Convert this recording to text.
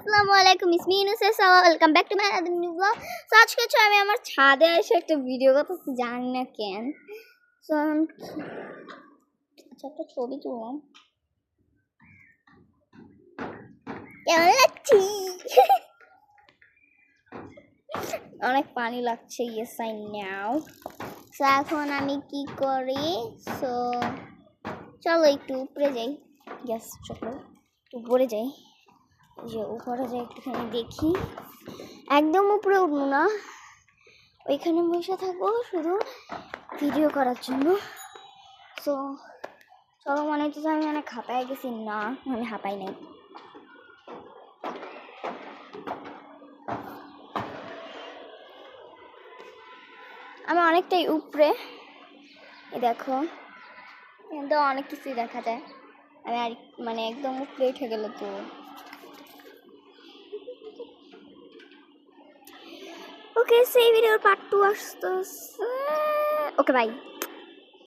আসসালামু আলাইকুম ইসমি Yunus welcome back to my other new blog. So আজকে আমি আমার ছাদে এসে একটা ভিডিও করতে জানি না কেন। সো আচ্ছা একটা ছবি তুললাম, কেমন লাগছে? অনেক পানি লাগছে, ইয়েস আই নাও। সো এখন আমি কি করি, সো চলো একটু উপরে যাই। ইয়েস চলো একটু উপরে যাই, যে উপরে যাই একটুখানি দেখি। একদম উপরে উঠবো না, ওইখানে বসে থাকবো শুধু ভিডিও করার জন্য। সো চলো, মনে হচ্ছে আমি অনেক হাঁপাই গেছি। না আমি হাঁপাই নাই। আমি অনেকটাই উপরে, দেখো কিন্তু অনেক কিছুই দেখা যায়। আমি আর মানে একদম উপরে উঠে গেল তো। ওকে, সেই ভিডিওর পার্ট 2 আসতেছে। Okay bye.